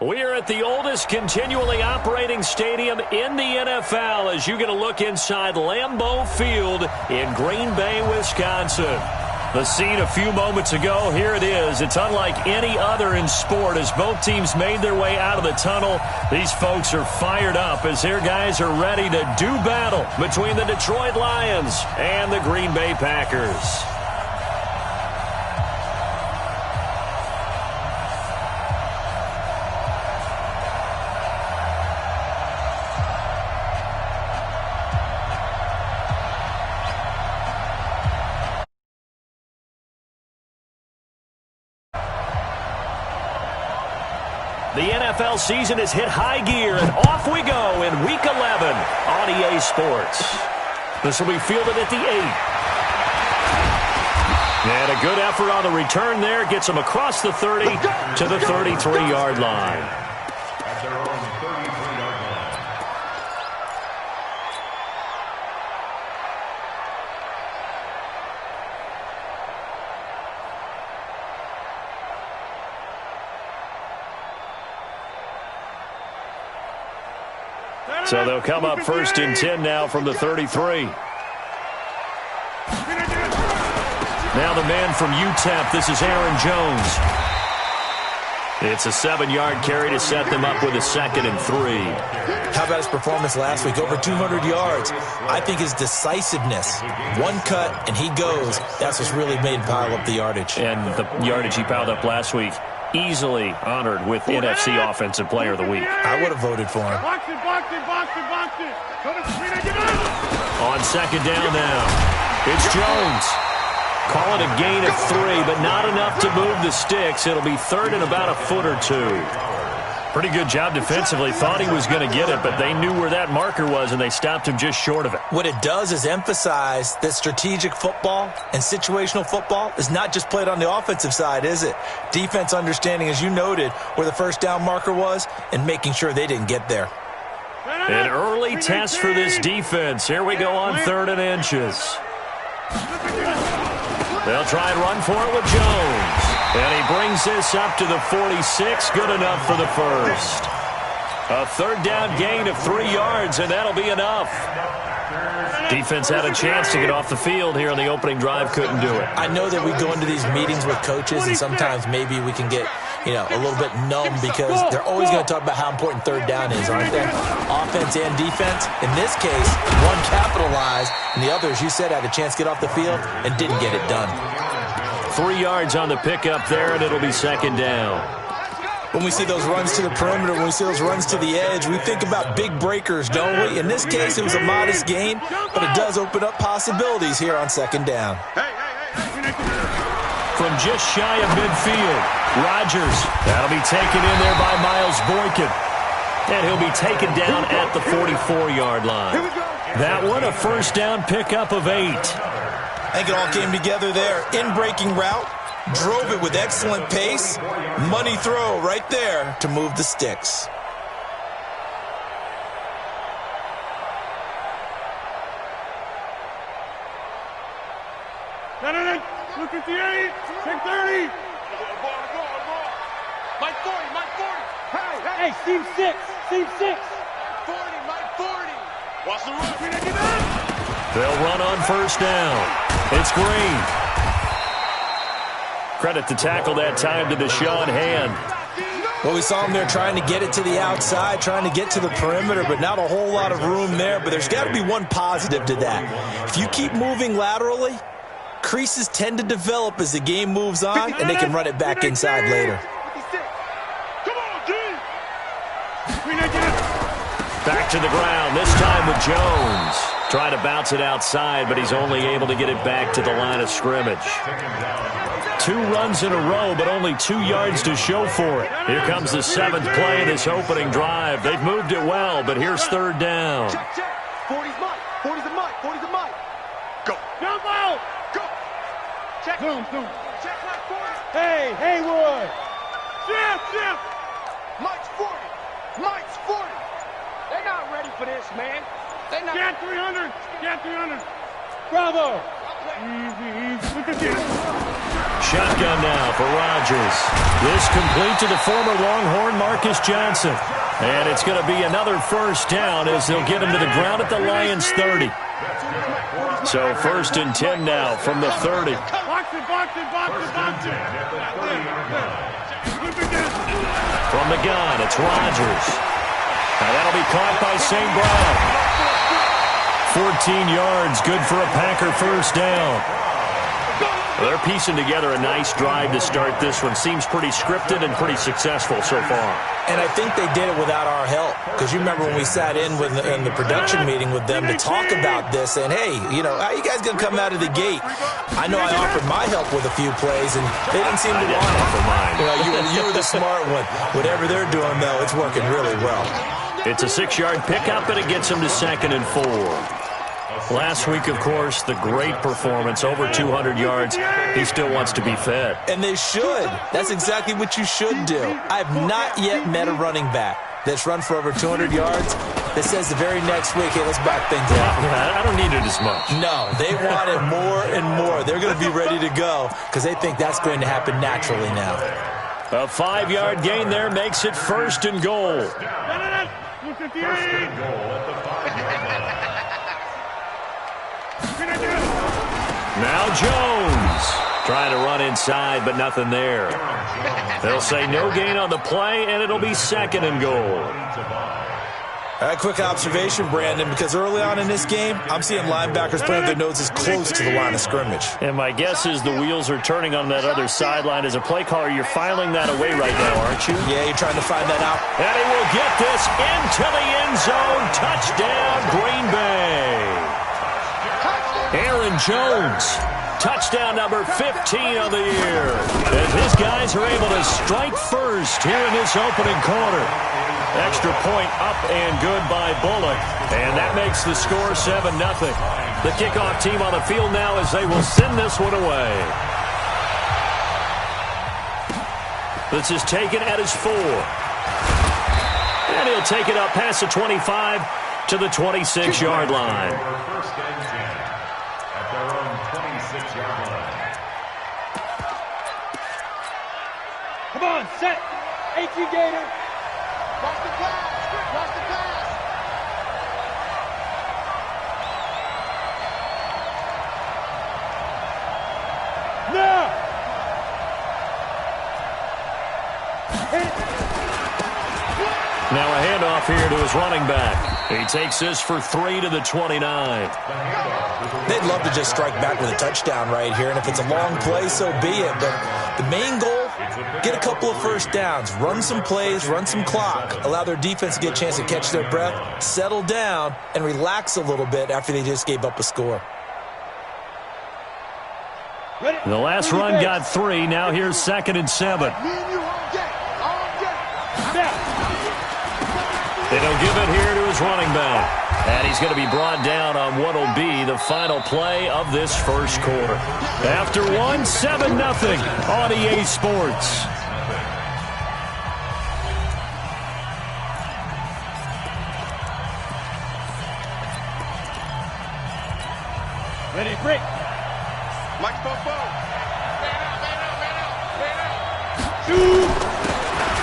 We're at the oldest continually operating stadium in the NFL as you get a look inside Lambeau Field in Green Bay, Wisconsin. The scene a few moments ago, here it is. It's unlike any other in sport as both teams made their way out of the tunnel. These folks are fired up as their guys are ready to do battle between the Detroit Lions and the Green Bay Packers. The NFL season has hit high gear, and off we go in Week 11 on EA Sports. This will be fielded at the 8. And a good effort on the return there gets them across the 30 to the 33-yard line. So they'll come up 1st and 10 now from the 33. Now the man from UTEP, this is Aaron Jones. It's a 7-yard carry to set them up with a 2nd and 3. How about his performance last week? Over 200 yards. I think his decisiveness, one cut and he goes, that's what's really made him pile up the yardage. And the yardage he piled up last week, easily honored with NFC Offensive Player of the Week. I would have voted for him. Box it. On 2nd down now, it's Jones. Call it a gain of 3, but not enough to move the sticks. It'll be 3rd and about a foot or 2. Pretty good job defensively. Thought he was going to get it, but they knew where that marker was, and they stopped him just short of it. What it does is emphasize that strategic football and situational football is not just played on the offensive side, is it? Defense understanding, as you noted, where the first down marker was and making sure they didn't get there. An early test for this defense. Here we go on 3rd and inches. They'll try and run for it with Jones. And he brings this up to the 46. Good enough for the first. A 3rd down gain of 3 yards, and that'll be enough. Defense had a chance to get off the field here on the opening drive. Couldn't do it. I know that we go into these meetings with coaches, and sometimes maybe we can get, a little bit numb because they're always going to talk about how important 3rd down is, aren't they? Offense and defense. In this case, one capitalized, and the other, as you said, had a chance to get off the field and didn't get it done. 3 yards on the pickup there, and it'll be 2nd down. When we see those runs to the perimeter, when we see those runs to the edge, we think about big breakers, don't we? In this case, it was a modest gain, but it does open up possibilities here on 2nd down. From just shy of midfield, Rodgers. That'll be taken in there by Miles Boykin. And he'll be taken down at the 44-yard line. That one, a 1st down pickup of 8. I think it all came together there. In-breaking route, drove it with excellent pace. Money throw right there to move the sticks. Look at the 8. Take 30. Mike 40. Hey, Steve 6. 40, Mike 40. Watch the run. They'll run on 1st down. It's Green. Credit the tackle that time to Deshaun Hand. Well, we saw him there trying to get it to the outside, trying to get to the perimeter, but not a whole lot of room there. But there's got to be one positive to that. If you keep moving laterally, creases tend to develop as the game moves on, and they can run it back inside later. Back to the ground, this time with Jones. Trying to bounce it outside, but he's only able to get it back to the line of scrimmage. 2 runs in a row, but only 2 yards to show for it. Here comes the 7th play of this opening drive. They've moved it well, but here's 3rd down. Check. 40's Mike. 40's a Mike. Go. Jump out. Go. Check. Zoom. Check Mike 40. Hey, Haywood. Chip. Mike's 40. They're not ready for this, man. They're not. Get 300. Bravo. Shotgun now for Rodgers. This complete to the former Longhorn Marcus Johnson. And it's going to be another first down as they'll get him to the ground at the Lions' 30. So 1st and 10 now from the 30. From the gun, it's Rodgers. Now that'll be caught by St. Brown. 14 yards, good for a Packer first down. Well, they're piecing together a nice drive to start this one. Seems pretty scripted and pretty successful so far. And I think they did it without our help. Because you remember when we sat in the production meeting with them to talk about this, and hey, you know, how you guys going to come out of the gate? I know I offered my help with a few plays, and they didn't seem to want it. For mine. You were the smart one. Whatever they're doing, though, it's working really well. It's a 6-yard pickup, and it gets them to 2nd and 4. Last week, of course, the great performance, over 200 yards. He still wants to be fed. And they should. That's exactly what you should do. I have not yet met a running back that's run for over 200 yards that says the very next week, hey, let's back things up. I don't need it as much. No, they want it more and more. They're going to be ready to go because they think that's going to happen naturally now. A 5-yard gain there makes it 1st and goal. Now Jones trying to run inside, but nothing there. They'll say no gain on the play, and it'll be 2nd and goal. A quick observation, Brandon, because early on in this game, I'm seeing linebackers playing their noses close to the line of scrimmage. And my guess is the wheels are turning on that other sideline. As a play caller, you're filing that away right now, aren't you? Yeah, you're trying to find that out. And he will get this into the end zone. Touchdown, Green Bay. Aaron Jones, touchdown number 15 of the year. As his guys are able to strike first here in this opening quarter. Extra point up and good by Bullock. And that makes the score 7-0. The kickoff team on the field now as they will send this one away. This is taken at his 4. And he'll take it up past the 25 to the 26-yard line. Come on, set. H.E. Gator. Cross the pass. Cross the pass. No. Now a handoff here to his running back. He takes this for 3 to the 29. They'd love to just strike back with a touchdown right here, and if it's a long play, so be it. But the main goal, get a couple of first downs, run some plays, run some clock, allow their defense to get a chance to catch their breath, settle down, and relax a little bit after they just gave up a score. The last run got 3. Now here's 2nd and 7. They don't give it here to his running back. And he's going to be brought down on what will be the final play of this first quarter. After 1, 7-0 on EA Sports. Ready, break. Mike Popo.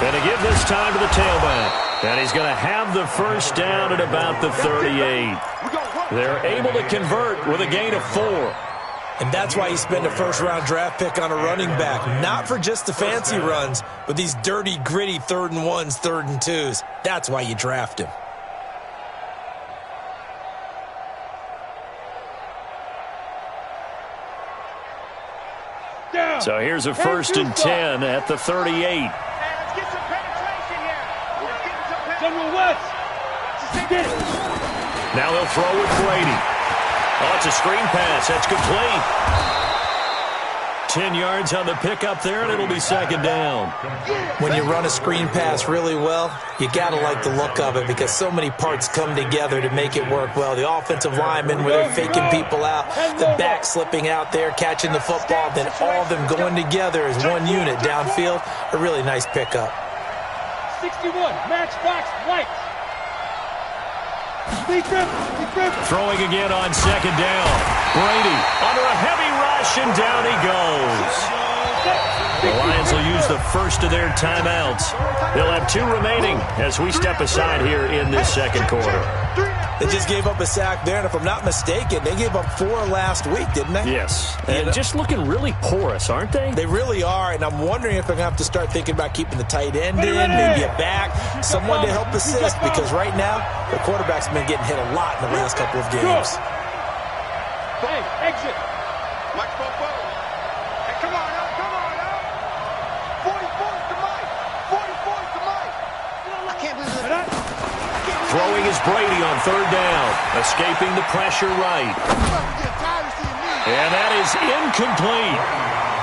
And to give this time to the tailback. And he's going to have the first down at about the 38. They're able to convert with a gain of 4. And that's why you spend a first-round draft pick on a running back. Not for just the fancy runs, but these dirty, gritty 3rd and 1s, 3rd and 2s. That's why you draft him. So here's a 1st and 10 at the 38. General West. Now they'll throw with Brady. Oh, it's a screen pass. That's complete. 10 yards on the pickup there, and it'll be 2nd down. When you run a screen pass really well, you got to like the look of it because so many parts come together to make it work well. The offensive linemen, where they're faking people out, the back slipping out there, catching the football, then all of them going together as one unit downfield. A really nice pickup. 61, matchbox white. Throwing again on second down. Brady under a heavy rush, and down he goes. The Lions will use the first of their timeouts. They'll have 2 remaining as we step aside here in this second quarter. They just gave up a sack there, and if I'm not mistaken, they gave up 4 last week, didn't they? Yes, and just looking really porous, aren't they? They really are, and I'm wondering if they're going to have to start thinking about keeping the tight end in, maybe a back, someone to help assist, because right now, the quarterback's been getting hit a lot in the last couple of games. Hey, exit. Mike Bobo. Hey, come on now, come on now. 44 to Mike. 44 to Mike. I can't believe that. Throwing is Brady on third down, escaping the pressure right. And that is incomplete.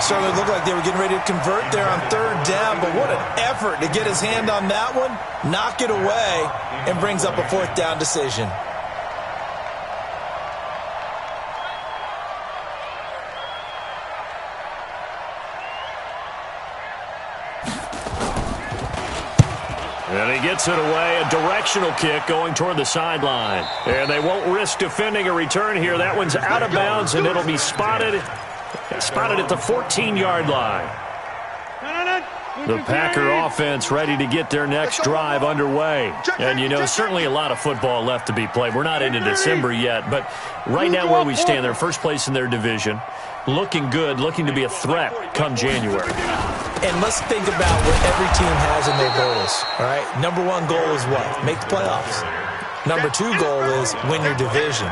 Certainly looked like they were getting ready to convert there on third down, but what an effort to get his hand on that one, knock it away, and brings up a 4th down decision. And he gets it away, a directional kick going toward the sideline. And they won't risk defending a return here. That one's out of bounds, and it'll be spotted at the 14-yard line. The Packer offense ready to get their next drive underway. And, you know, certainly a lot of football left to be played. We're not into December yet, but right now where we stand, they're first place in their division. Looking good, looking to be a threat come January. And let's think about what every team has in their goals, all right? Number 1 goal is what? Make the playoffs. Number 2 goal is win your division.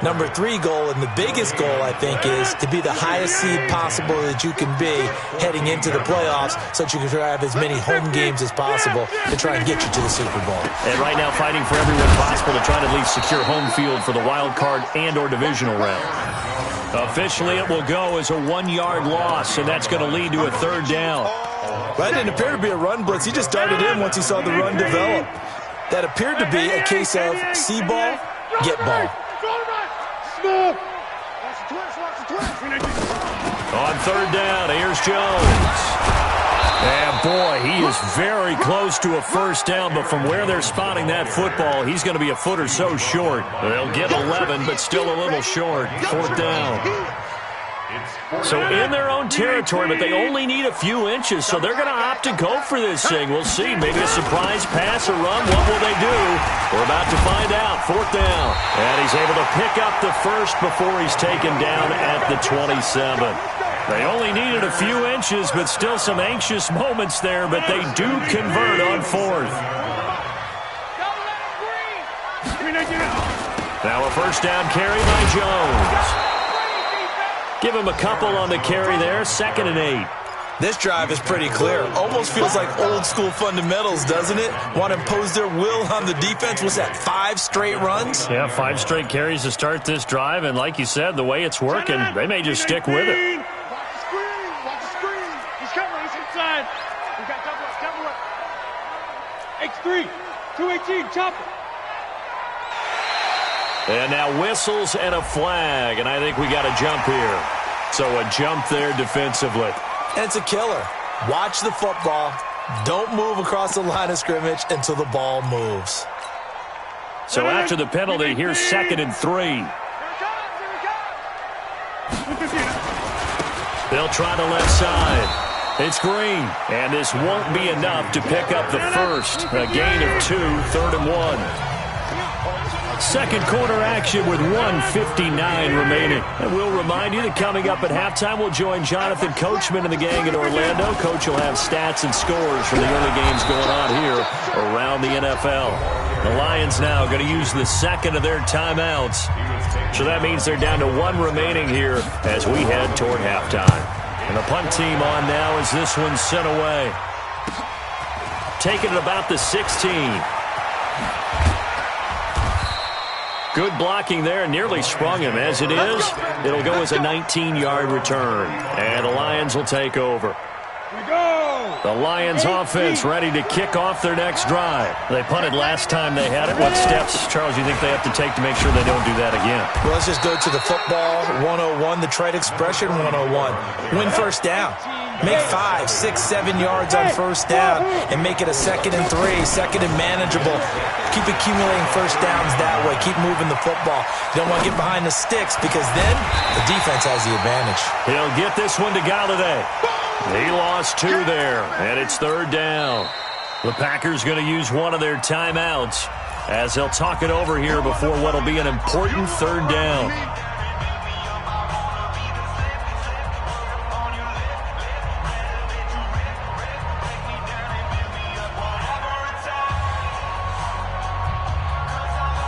Number 3 goal, and the biggest goal, I think, is to be the highest seed possible that you can be heading into the playoffs so that you can try to have as many home games as possible to try and get you to the Super Bowl. And right now fighting for every win possible to try to at least secure home field for the wild card and or divisional round. Officially, it will go as a 1-yard loss, and that's going to lead to a 3rd down. That didn't appear to be a run blitz. He just darted in once he saw the run develop. That appeared to be a case of see ball, get ball. On 3rd down, here's Jones. And, boy, he is very close to a 1st down, but from where they're spotting that football, he's going to be a foot or so short. They'll get 11, but still a little short. 4th down. So in their own territory, but they only need a few inches, so they're going to opt to go for this thing. We'll see. Maybe a surprise pass or run. What will they do? We're about to find out. 4th down. And he's able to pick up the first before he's taken down at the 27. They only needed a few inches, but still some anxious moments there, but they do convert on 4th. Now a 1st down carry by Jones. Give him a couple on the carry there. 2nd and 8. This drive is pretty clear. Almost feels like old school fundamentals, doesn't it? Want to impose their will on the defense. What's that, 5 straight runs? Yeah, 5 straight carries to start this drive. And like you said, the way it's working, they may just stick with it. Watch the screen. Watch the screen. He's coming. He's inside. We got double up. Double up. X3. 218. Chop it. And now whistles and a flag, and I think we got a jump here. So a jump there defensively. And it's a killer. Watch the football. Don't move across the line of scrimmage until the ball moves. So after the penalty, here's 2nd and 3. They'll try the left side. It's Green, and this won't be enough to pick up the first. A gain of 2, 3rd and 1. Second quarter action with 1:59 remaining. And we'll remind you that coming up at halftime, we'll join Jonathan Coachman and the gang in Orlando. Coach will have stats and scores from the early games going on here around the NFL. The Lions now going to use the 2nd of their timeouts. So that means they're down to 1 remaining here as we head toward halftime. And the punt team on now as this one's sent away. Taking it about the 16. Good blocking there, nearly sprung him. As it is, it'll go as a 19-yard return. And the Lions will take over. The Lions offense ready to kick off their next drive. They punted last time they had it. What steps, Charles, you think they have to take to make sure they don't do that again? Well, let's just go to the football 101, the trite expression 101. Win 1st down. Make 5, 6, 7 yards on first down and make it a 2nd and 3, 2nd and manageable. Keep accumulating first downs that way. Keep moving the football. You don't want to get behind the sticks because then the defense has the advantage. He'll get this one to Galladay. He lost 2 there, and it's 3rd down. The Packers going to use one of their timeouts as they'll talk it over here before what will be an important 3rd down.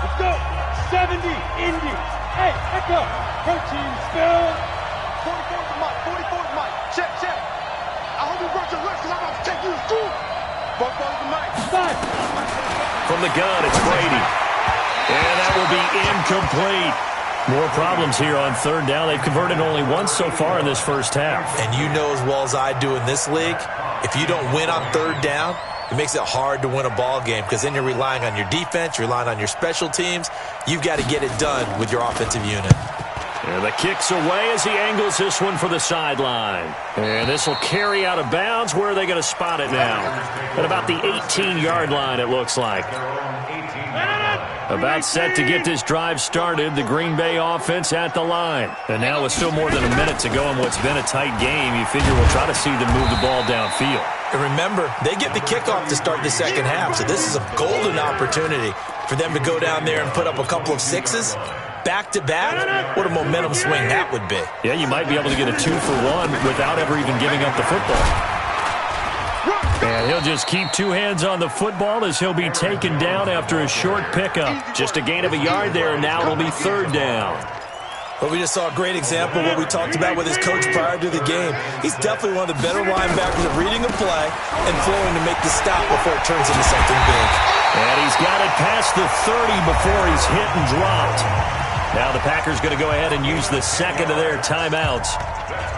Let's go. 70, Indy. Hey, echo. Protein spill. 44 is Mike. 44 is Mike. Check, check. I hope you brought your lunch because I'm about to take you to school. 44 is Mike. Stop. From the gun, it's Brady. And that will be incomplete. More problems here on 3rd down. They've converted only once so far in this first half. And you know as well as I do in this league, if you don't win on 3rd down, it makes it hard to win a ball game because then you're relying on your defense, you're relying on your special teams. You've got to get it done with your offensive unit. And the kick's away as he angles this one for the sideline. And this will carry out of bounds. Where are they going to spot it now? At about the 18-yard line, it looks like. About set to get this drive started, the Green Bay offense at the line. And now with still more than a minute to go in what's been a tight game, you figure we'll try to see them move the ball downfield. And remember, they get the kickoff to start the second half, so this is a golden opportunity for them to go down there and put up a couple of 6s. Back-to-back, what a momentum swing that would be. Yeah, you might be able to get a 2-for-1 without ever even giving up the football. And he'll just keep 2 hands on the football as he'll be taken down after a short pickup. Just a gain of a yard there, and now it'll be 3rd down. But we just saw a great example of what we talked about with his coach prior to the game. He's definitely one of the better linebackers at reading a play and flowing to make the stop before it turns into something big. And he's got it past the 30 before he's hit and dropped. Now the Packers going to go ahead and use the 2nd of their timeouts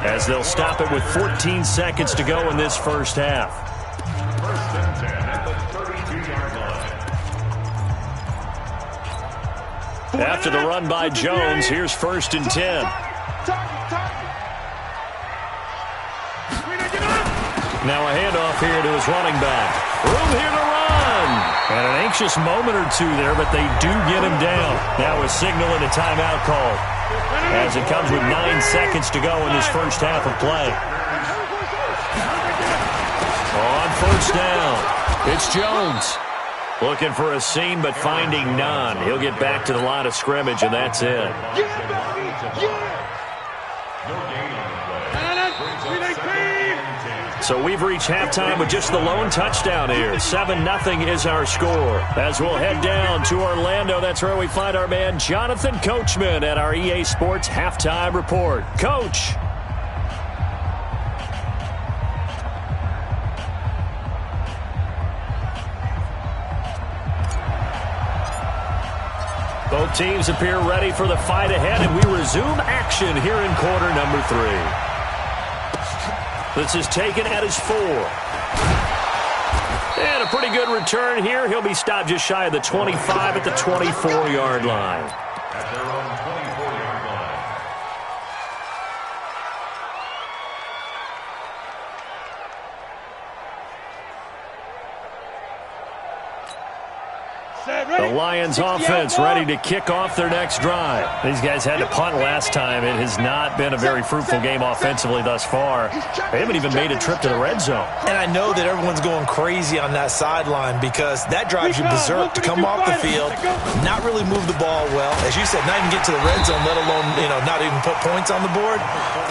as they'll stop it with 14 seconds to go in this first half. After the run by Jones, here's 1st and 10. Now a handoff here to his running back. Room here to run. And an anxious moment or 2 there, but they do get him down. Now a signal and a timeout call as it comes with 9 seconds to go in this first half of play. On 1st down, it's Jones. Looking for a seam, but finding none. He'll get back to the line of scrimmage, and that's it. So we've reached halftime with just the lone touchdown here. 7-0 is our score. As we'll head down to Orlando, that's where we find our man Jonathan Coachman at our EA Sports Halftime Report. Coach. Both teams appear ready for the fight ahead, and we resume action here in quarter number 3. This is taken at his 4. And a pretty good return here. He'll be stopped just shy of the 25 at the 24-yard line. At their own 24-yard line. The Lions offense ready to kick off their next drive. These guys had to punt last time. It has not been a very fruitful game offensively thus far. They haven't even made a trip to the red zone. And I know that everyone's going crazy on that sideline because that drives you berserk to come off the field, not really move the ball well. As you said, not even get to the red zone, let alone, not even put points on the board.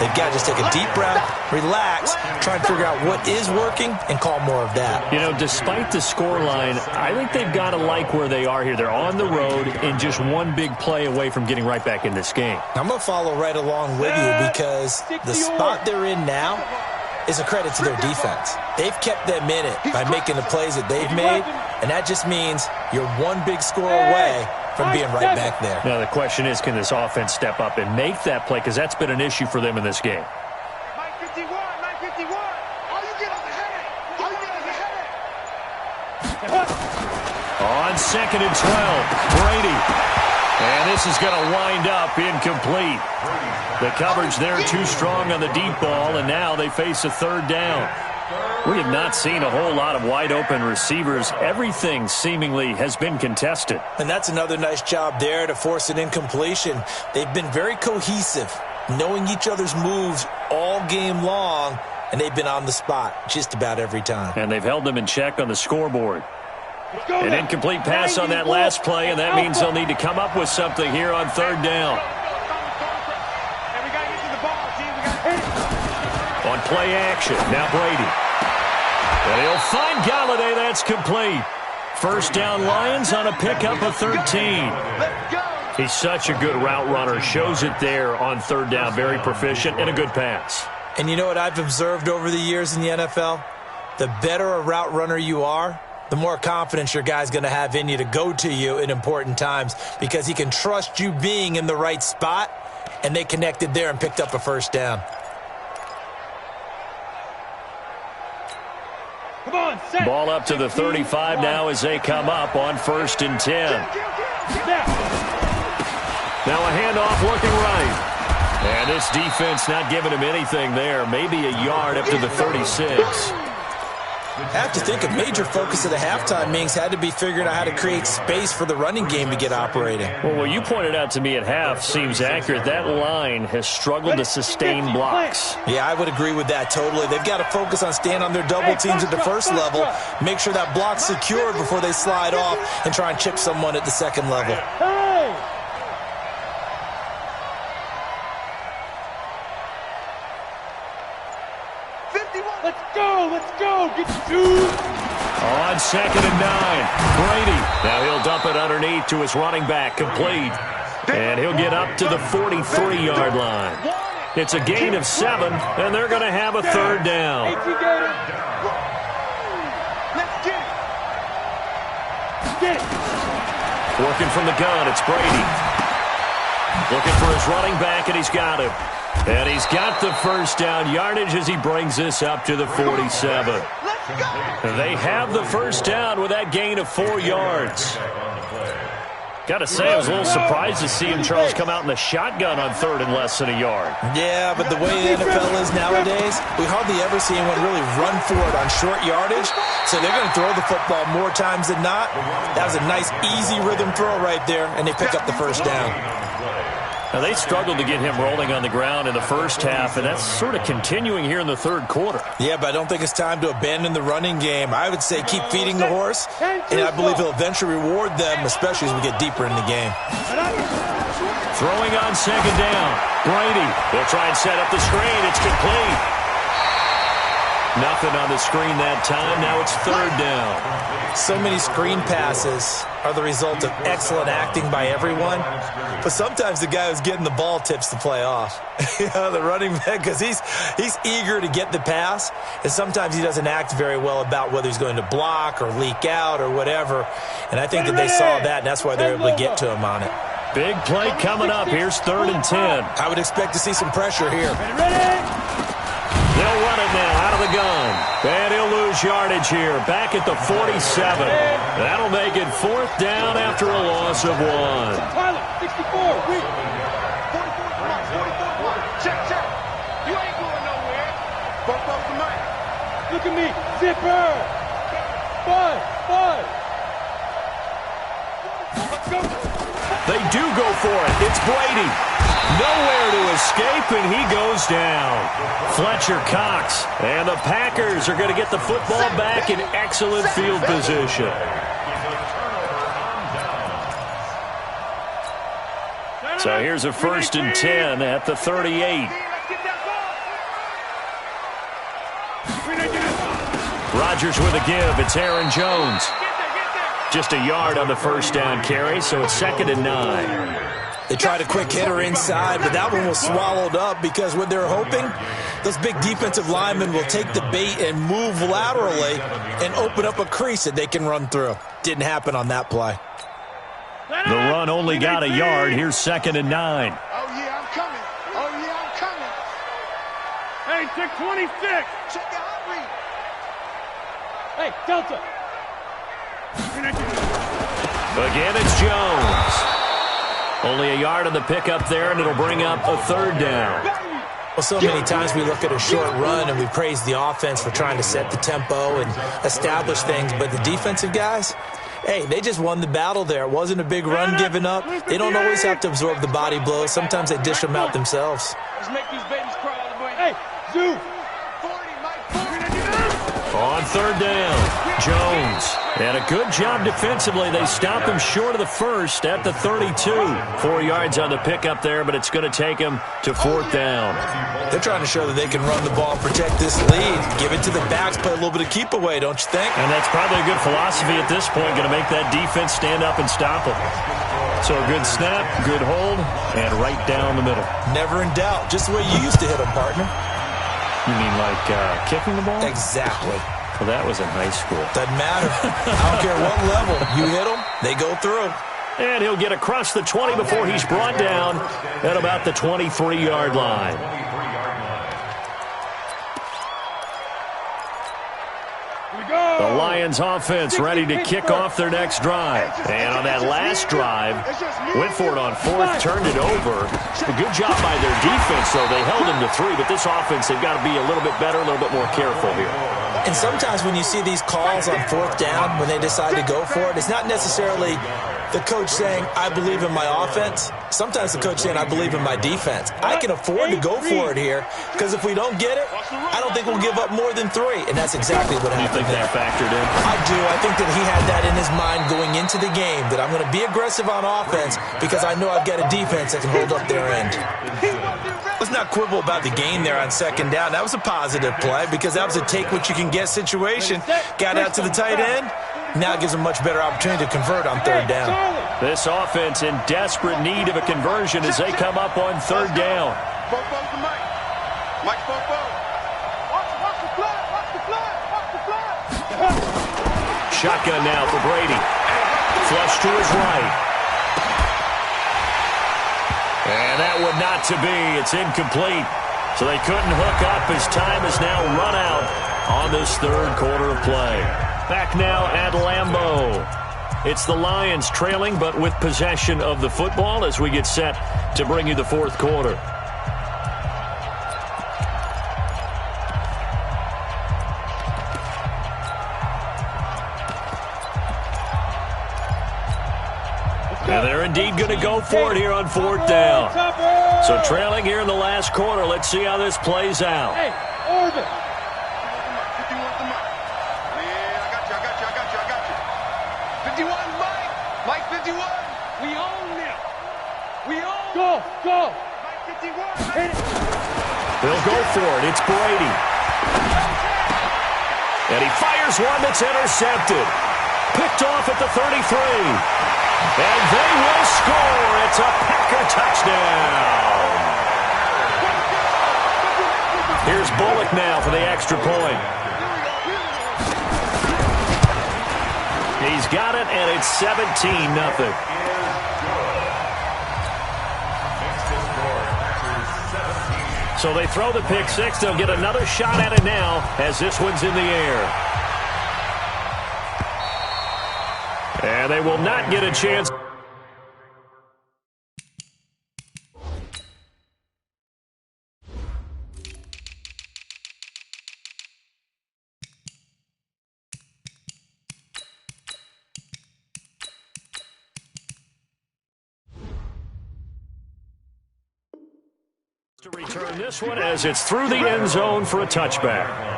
They've got to just take a deep breath, relax, try and figure out what is working, and call more of that. Despite the scoreline, I think they've got to like where they are here. They're on the road and just one big play away from getting right back in this game. I'm going to follow right along with you because the spot they're in now is a credit to their defense. They've kept them in it by making the plays that they've made, and that just means you're one big score away from being right back there. Now the question is, can this offense step up and make that play? Because that's been an issue for them in this game. On 2nd and 12, Brady. And this is going to wind up incomplete. The coverage there too strong on the deep ball, and now they face a third down. We have not seen a whole lot of wide-open receivers. Everything seemingly has been contested. And that's another nice job there to force an incompletion. They've been very cohesive, knowing each other's moves all game long, and they've been on the spot just about every time. And they've held them in check on the scoreboard. An incomplete pass on that last play, and that means they'll need to come up with something here on third down. On play action, now Brady. And he'll find Galladay. That's complete. First down Lions on a pickup of 13. He's such a good route runner. Shows it there on third down. Very proficient and a good pass. And you know what I've observed over the years in the NFL? The better a route runner you are, the more confidence your guy's going to have in you to go to you in important times because he can trust you being in the right spot, and they connected there and picked up a first down. Ball up to the 35 now as they come up on 1st and 10. Now a handoff looking right. And this defense not giving him anything there. Maybe a yard up to the 36. I have to think a major focus of the halftime meetings had to be figuring out how to create space for the running game to get operating. Well, what you pointed out to me at half seems accurate. That line has struggled to sustain blocks. Yeah, I would agree with that totally. They've got to focus on staying on their double teams at the first level, make sure that block's secured before they slide off and try and chip someone at the second level. Let's go. Get two. On 2nd and 9, Brady. Now he'll dump it underneath to his running back, complete. And he'll get up to the 43-yard line. It's a gain of 7, and they're going to have a third down. Let's get it. Working from the gun, it's Brady. Looking for his running back, and he's got him. And he's got the first down yardage as he brings this up to the 47. They have the first down with that gain of 4 yards. Got to say, I was a little surprised to see him, Charles, come out in the shotgun on 3rd and less than a yard. Yeah, but the way the NFL is nowadays, we hardly ever see anyone really run for it on short yardage. So they're going to throw the football more times than not. That was a nice, easy rhythm throw right there, and they pick up the first down. Now, they struggled to get him rolling on the ground in the first half, and that's sort of continuing here in the third quarter. Yeah, but I don't think it's time to abandon the running game. I would say keep feeding the horse, and I believe he'll eventually reward them, especially as we get deeper in the game. Throwing on 2nd down. Brady will try and set up the screen. It's complete. Nothing on the screen that time. Now it's 3rd down. So many screen passes are the result of excellent acting by everyone. But sometimes the guy who's getting the ball tips the play off. The running back, because he's eager to get the pass. And sometimes he doesn't act very well about whether he's going to block or leak out or whatever. And I think that they saw that, and that's why they're able to get to him on it. Big play coming up. Here's 3rd and 10. I would expect to see some pressure here. They'll run it now out of the gun. And he'll lose yardage here. Back at the 47. That'll make it 4th down after a loss of 1. Tyler, 64. 44. Check. You ain't going nowhere. Bump up the mic. Look at me. Zipper. 5. Let's go. They do go for it. It's Brady. Nowhere to escape, and he goes down. Fletcher Cox. And the Packers are going to get the football back in excellent field position. So here's a 1st and 10 at the 38. Rodgers with a give. It's Aaron Jones. Just a yard on the first down carry, so it's 2nd and 9. They tried a quick hitter inside, but that one was swallowed up because what they're hoping, those big defensive linemen will take the bait and move laterally and open up a crease that they can run through. Didn't happen on that play. The run only got a yard. Here's 2nd and 9. Oh, yeah, I'm coming. Hey, 626. Check the hot read. Hey, Delta. Again, it's Jones. Only a yard on the pickup there, and it'll bring up a third down. Well, so many times we look at a short run and we praise the offense for trying to set the tempo and establish things, but the defensive guys, hey, they just won the battle there. It wasn't a big run given up. They don't always have to absorb the body blows. Sometimes they dish them out themselves. Let's make these babies cry all the way. Hey, Zoo! 40, Mike, 40. On third down, Jones. And a good job defensively. They stopped him short of the first at the 32. 4 yards on the pickup there, but it's going to take him to fourth down. They're trying to show that they can run the ball and protect this lead. Give it to the backs, play a little bit of keep away, don't you think? And that's probably a good philosophy at this point, going to make that defense stand up and stop them. So a good snap, good hold, and right down the middle. Never in doubt. Just the way you used to hit them, partner. You mean like kicking the ball? Exactly. Well, that was in high school. Doesn't matter. I don't care what level. You hit them, they go through. And he'll get across the 20 before he's brought down at about the 23-yard line. The Lions offense ready to kick off their next drive. And on that last drive, went for it on fourth, turned it over. A good job by their defense, though. They held him to 3, but this offense, they've got to be a little bit better, a little bit more careful here. And sometimes when you see these calls on fourth down, when they decide to go for it, it's not necessarily the coach saying, I believe in my offense. Sometimes the coach saying, I believe in my defense. I can afford to go for it here because if we don't get it, I don't think we'll give up more than 3. And that's exactly what happened. You think that factored in? I do. I think that he had that in his mind going into the game, that I'm going to be aggressive on offense because I know I've got a defense that can hold up their end. Let's not quibble about the gain there on second down. That was a positive play because that was a take-what-you-can-get situation. Got out to the tight end. Now it gives them a much better opportunity to convert on third down. This offense in desperate need of a conversion as they come up on third down. Both to Mike. Mike, both. Watch the flag. Watch the flag. Watch the flag. Shotgun now for Brady. Flush to his right. And that one not to be. It's incomplete. So they couldn't hook up as time has now run out on this third quarter of play. Back now at Lambeau. It's the Lions trailing, but with possession of the football as we get set to bring you the fourth quarter. And they're indeed going to go for it here on fourth down. So trailing here in the last quarter. Let's see how this plays out. Hey, Orbit. 51 to Mike. Yeah, I got you. 51, Mike. Mike, 51. We own them. We own. Go. Mike, 51. Hit it. They'll go for it. It's Brady. And he fires one that's intercepted. Picked off at the 33. And they will score. It's a Packer touchdown. Here's Bullock now for the extra point. He's got it, and it's 17-0. So they throw the pick six. They'll get another shot at it now as this one's in the air. And they will not get a chance. To return this one as it's through the end zone for a touchback.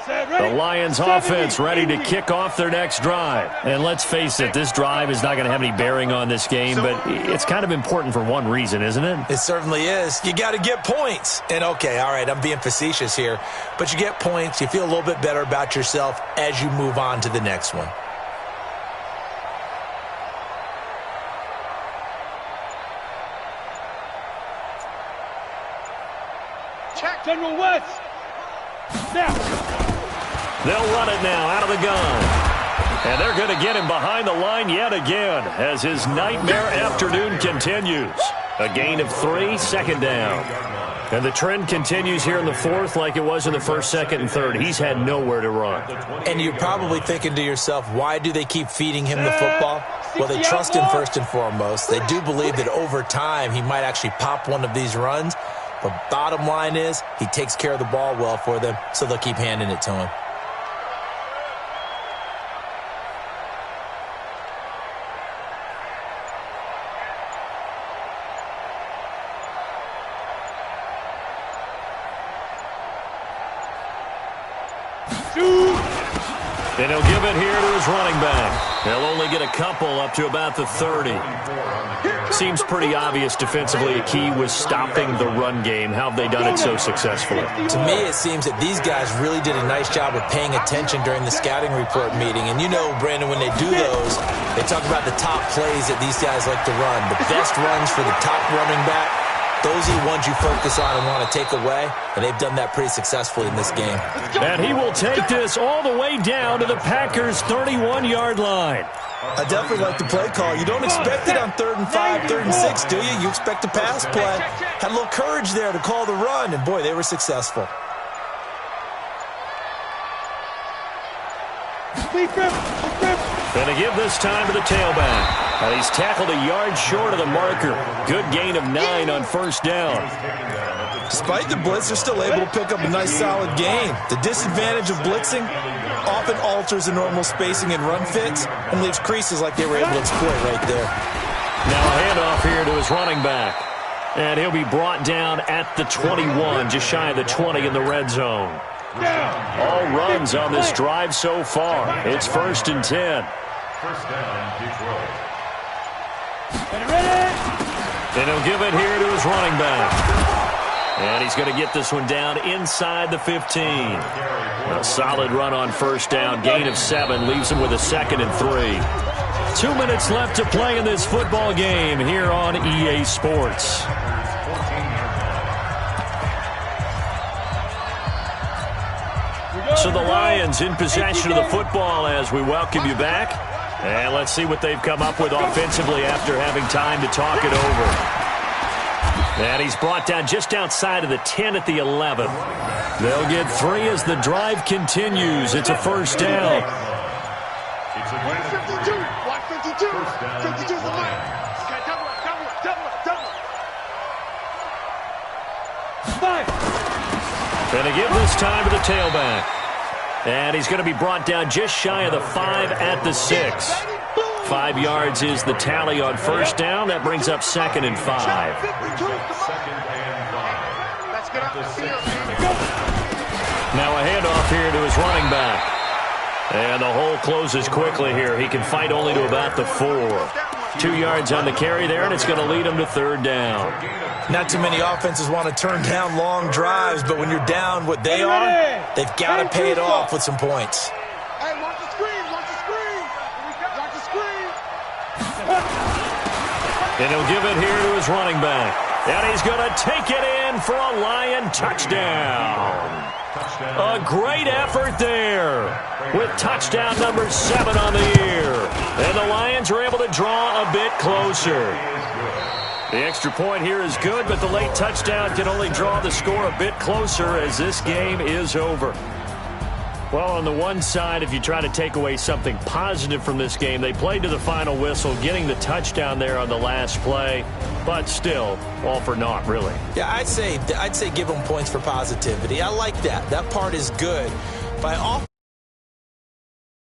The Lions offense ready to kick off their next drive. And let's face it, this drive is not going to have any bearing on this game, but it's kind of important for one reason, isn't it? It certainly is. You got to get points. And okay, all right, I'm being facetious here, but you get points, you feel a little bit better about yourself as you move on to the next one. Check. General West. Now. They'll run it now out of the gun. And they're going to get him behind the line yet again as his nightmare afternoon continues. A gain of 3, second down. And the trend continues here in the fourth like it was in the first, second, and third. He's had nowhere to run. And you're probably thinking to yourself, why do they keep feeding him the football? Well, they trust him first and foremost. They do believe that over time he might actually pop one of these runs. But bottom line is he takes care of the ball well for them, so they'll keep handing it to him. And he'll give it here to his running back. He'll only get a couple up to about the 30. Seems pretty obvious defensively a key was stopping the run game. How have they done it so successfully? To me, it seems that these guys really did a nice job of paying attention during the scouting report meeting. And you know, Brandon, when they do those, they talk about the top plays that these guys like to run. The best runs for the top running back, those are the ones you focus on and want to take away, and they've done that pretty successfully in this game. And he will take this all the way down to the Packers' 31-yard line. I definitely like the play call. You don't expect it on 3rd and 5, 3rd and 6, do you? You expect a pass play. Had a little courage there to call the run, and boy, they were successful. And to give this time to the tailback. He's tackled a yard short of the marker. Good gain of 9 on first down. Despite the blitz, they're still able to pick up a nice solid gain. The disadvantage of blitzing often alters the normal spacing and run fits and leaves creases like they were able to exploit right there. Now a handoff here to his running back. And he'll be brought down at the 21, just shy of the 20 in the red zone. All runs on this drive so far. It's 1st and 10. First down, Detroit. And he'll give it here to his running back. And he's going to get this one down inside the 15. A solid run on first down. Gain of 7 leaves him with a 2nd and 3. 2 minutes left to play in this football game here on EA Sports. So the Lions in possession of the football as we welcome you back. And let's see what they've come up with offensively after having time to talk it over. And he's brought down just outside of the 10 at the 11. They'll get 3 as the drive continues. It's a first down. 52. Watch 52. 52's the line. Okay, double it. And to give this time to the tailback. And he's going to be brought down just shy of the 5 at the 6. 5 yards is the tally on first down. That brings up 2nd and 5. Now a handoff here to his running back. And the hole closes quickly here. He can fight only to about the 4. 2 yards on the carry there, and it's going to lead him to 3rd down. Not too many offenses want to turn down long drives, but when you're down what they are, they've got to pay it off with some points. Hey, watch the screen. Watch the screen. Watch the screen. And he'll give it here to his running back. And he's going to take it in for a Lion touchdown. A great effort there with touchdown number 7 on the year. And the Lions are able to draw a bit closer. The extra point here is good, but the late touchdown can only draw the score a bit closer as this game is over. Well, on the one side, if you try to take away something positive from this game, they played to the final whistle, getting the touchdown there on the last play, but still, all for naught, really. Yeah, I'd say give them points for positivity. I like that. That part is good. By all